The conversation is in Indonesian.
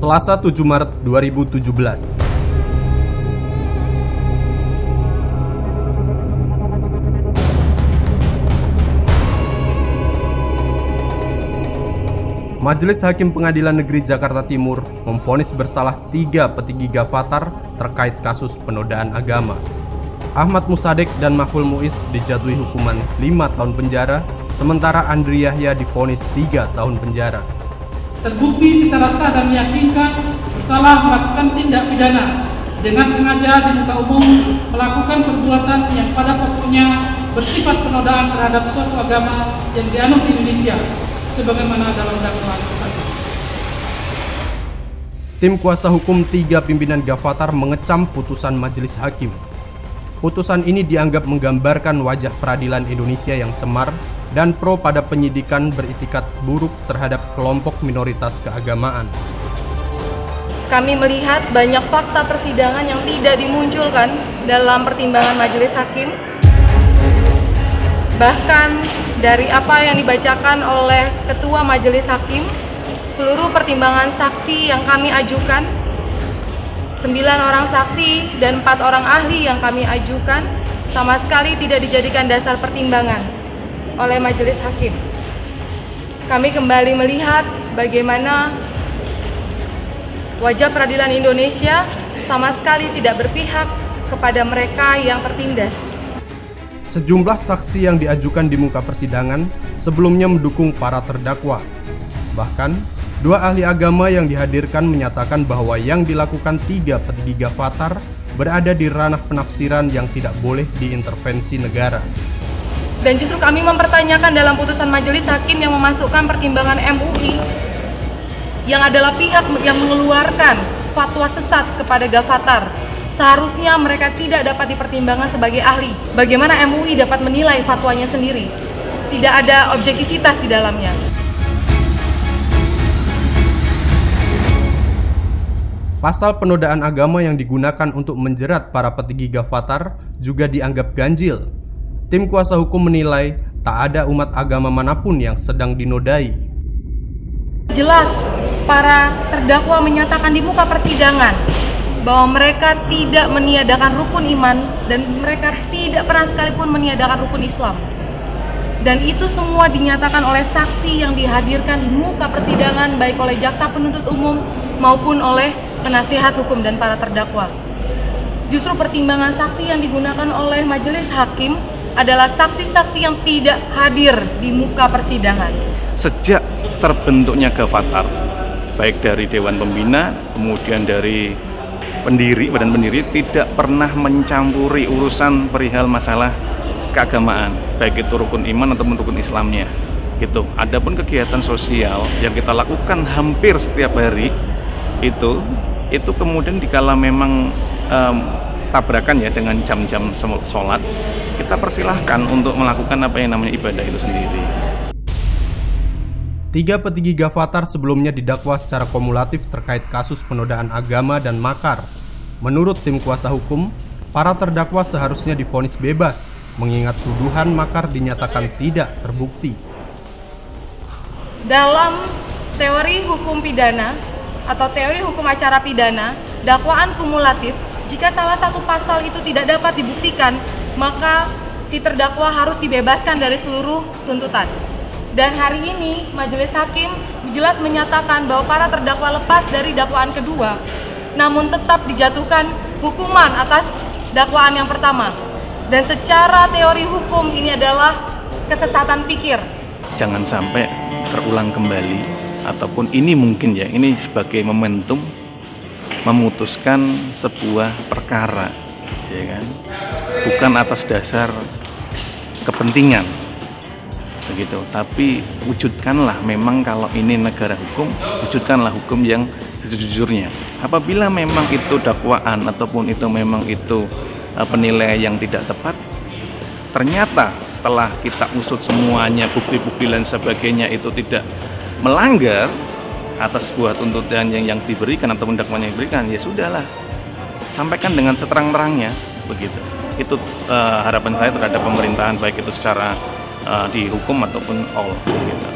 Selasa 7 Maret 2017. Majelis Hakim Pengadilan Negeri Jakarta Timur memvonis bersalah 3 petinggi Gavatar terkait kasus penodaan agama. Ahmad Musadek dan Mahful Muiz dijatuhi hukuman 5 tahun penjara, sementara Andri Yahya divonis 3 tahun penjara. Terbukti secara sah dan meyakinkan bersalah melakukan tindak pidana dengan sengaja di muka umum melakukan perbuatan yang pada pokoknya bersifat penodaan terhadap suatu agama yang dianut di Indonesia, sebagaimana dalam dakwaan tersebut. Tim kuasa hukum 3 pimpinan Gavatar mengecam putusan majelis hakim. Putusan ini dianggap menggambarkan wajah peradilan Indonesia yang cemar dan pro pada penyidikan beritikat buruk terhadap kelompok minoritas keagamaan. Kami melihat banyak fakta persidangan yang tidak dimunculkan dalam pertimbangan majelis hakim. Bahkan dari apa yang dibacakan oleh Ketua Majelis Hakim, seluruh pertimbangan saksi yang kami ajukan, 9 orang saksi dan 4 orang ahli yang kami ajukan, sama sekali tidak dijadikan dasar pertimbangan oleh Majelis Hakim. Kami kembali melihat bagaimana wajah peradilan Indonesia sama sekali tidak berpihak kepada mereka yang tertindas. Sejumlah saksi yang diajukan di muka persidangan sebelumnya mendukung para terdakwa. Bahkan, 2 ahli agama yang dihadirkan menyatakan bahwa yang dilakukan 3 petinggi Gavatar berada di ranah penafsiran yang tidak boleh diintervensi negara. Dan justru kami mempertanyakan dalam putusan majelis hakim yang memasukkan pertimbangan MUI yang adalah pihak yang mengeluarkan fatwa sesat kepada Gavatar. Seharusnya mereka tidak dapat dipertimbangkan sebagai ahli. Bagaimana MUI dapat menilai fatwanya sendiri? Tidak ada objektivitas di dalamnya. Pasal penodaan agama yang digunakan untuk menjerat para petinggi Gavatar juga dianggap ganjil. Tim kuasa hukum menilai tak ada umat agama manapun yang sedang dinodai. Jelas, para terdakwa menyatakan di muka persidangan bahwa mereka tidak meniadakan rukun iman dan mereka tidak pernah sekalipun meniadakan rukun Islam. Dan itu semua dinyatakan oleh saksi yang dihadirkan di muka persidangan baik oleh jaksa penuntut umum maupun oleh penasihat hukum dan para terdakwa. Justru pertimbangan saksi yang digunakan oleh majelis hakim adalah saksi-saksi yang tidak hadir di muka persidangan. Sejak terbentuknya Gavatar, baik dari Dewan Pembina, kemudian dari badan pendiri tidak pernah mencampuri urusan perihal masalah keagamaan, baik itu rukun iman ataupun rukun Islamnya. Gitu. Adapun kegiatan sosial yang kita lakukan hampir setiap hari itu kemudian dikala memang tabrakan ya dengan jam-jam sholat, kita persilahkan untuk melakukan apa yang namanya ibadah itu sendiri. 3 petinggi Gavatar sebelumnya didakwa secara kumulatif terkait kasus penodaan agama dan makar. Menurut tim kuasa hukum, para terdakwa seharusnya divonis bebas, mengingat tuduhan makar dinyatakan tidak terbukti. Dalam teori hukum pidana atau teori hukum acara pidana, dakwaan kumulatif, jika salah satu pasal itu tidak dapat dibuktikan, maka si terdakwa harus dibebaskan dari seluruh tuntutan. Dan hari ini majelis hakim jelas menyatakan bahwa para terdakwa lepas dari dakwaan kedua, namun tetap dijatuhkan hukuman atas dakwaan yang pertama. Dan secara teori hukum ini adalah kesesatan pikir. Jangan sampai terulang kembali, ataupun ini mungkin ya, ini sebagai momentum memutuskan sebuah perkara, ya kan? Bukan atas dasar kepentingan. Begitu, tapi wujudkanlah memang kalau ini negara hukum, wujudkanlah hukum yang sejujurnya. Apabila memang itu dakwaan ataupun itu memang itu penilaian yang tidak tepat, ternyata setelah kita usut semuanya, bukti-bukti dan sebagainya itu tidak melanggar atas sebuah tuntutan yang diberikan ataupun dakwaan yang diberikan, ya sudahlah, sampaikan dengan seterang-terangnya, begitu. Itu harapan saya terhadap pemerintahan, baik itu secara di hukum ataupun all gitu.